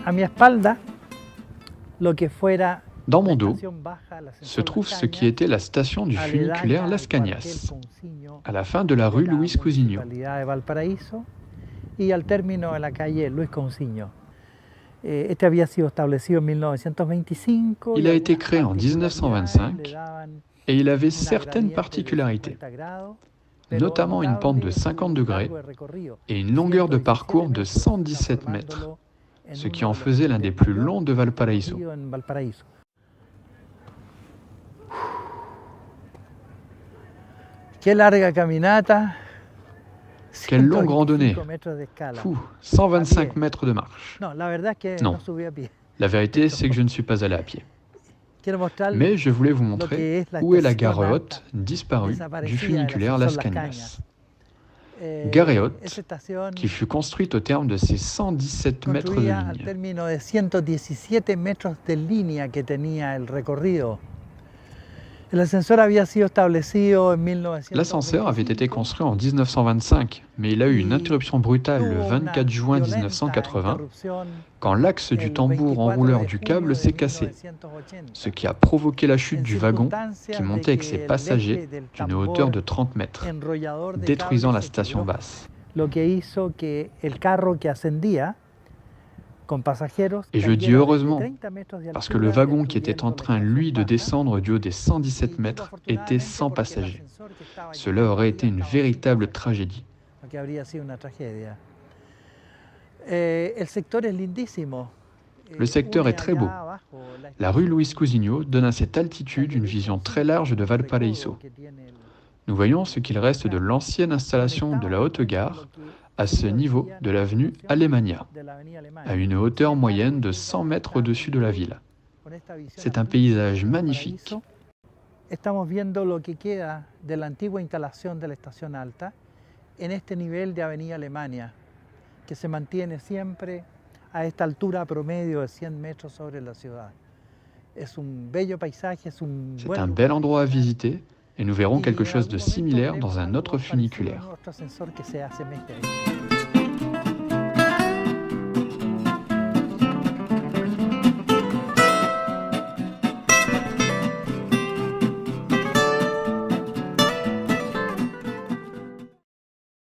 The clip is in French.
A mi espalda, lo que fuera Dans la mon dos estación baja, la se ascensor trouve Las ce qui Cañas, était la station du funiculaire aledaña Las al cuartel Cañas, Cousiño à la fin de la de rue la Luis Cousiño. Municipalidad de Valparaíso y al término de la calle Luis Cousiño. Este había sido establecido en 1925 Il y a été algunas créé en particularidades le 1925 daban et il avait una certaines gradiente de particularités, 50 grados, pero notamment une pente de notable 50 su degrés largo de recorrido, et une longueur de 117 parcours de metros, 117 mètres, transformándolo en ce qui uno en de los faisait l'un des plus mayores longs de Valparaíso. recorridos en Valparaíso. Qué larga caminata. Quelle longue randonnée! 125 metros de escala. Fou, 125 mètres de marche. No, la verdad es que Non. no subí a pie. La vérité, c'est que je ne suis pas allé à pied. Quiero mostrarles Mais je voulais vous lo que montrer es la où est la estación gare haute alta, disparue du desaparecida del funiculaire ascensor Las Las Cañas. Cañas. Gare haute Esa estación qui fut construite au terme de ces 117 mètres de construida al ligne. término de 117 metros de línea que tenía el recorrido. El ascensor había sido establecido en 1925. L'ascenseur avait été construit en 1925, mais il a eu une interruption brutale le 24 juin 1980, quand l'axe du tambour enrouleur du câble s'est cassé, ce qui a provoqué la chute du wagon qui montait avec ses passagers d'une hauteur de 30 mètres, détruisant la station basse. Lo que hizo que el carro que ascendía con pasajeros Et je dis cayera heureusement, desde 30 metros de parce que le altura, wagon qui était en train, lui, de descendre du haut des 117 mètres était sans passagers. Cela aurait été une véritable tragédie. Que habría sido una tragedia. El sector es lindísimo. Le secteur est très beau. La rue Luis Cousiño donne à cette altitude une vision très large de Valparaíso. Nous voyons ce qu'il reste de l'ancienne installation de la haute gare à ce niveau de l'avenue Alemania, à une hauteur moyenne de 100 mètres au-dessus de la ville. C'est un paysage magnifique. Estamos viendo lo que queda de la antigua instalación de la estación alta en este nivel de Avenida Alemania, que se mantiene siempre a esta altura promedio de 100 metros sobre la ciudad. Es un bello paisaje, es un C'est un bel endroit à visiter et nous verrons quelque chose de similaire dans un autre funiculaire. Otro ascensor que se asemeje.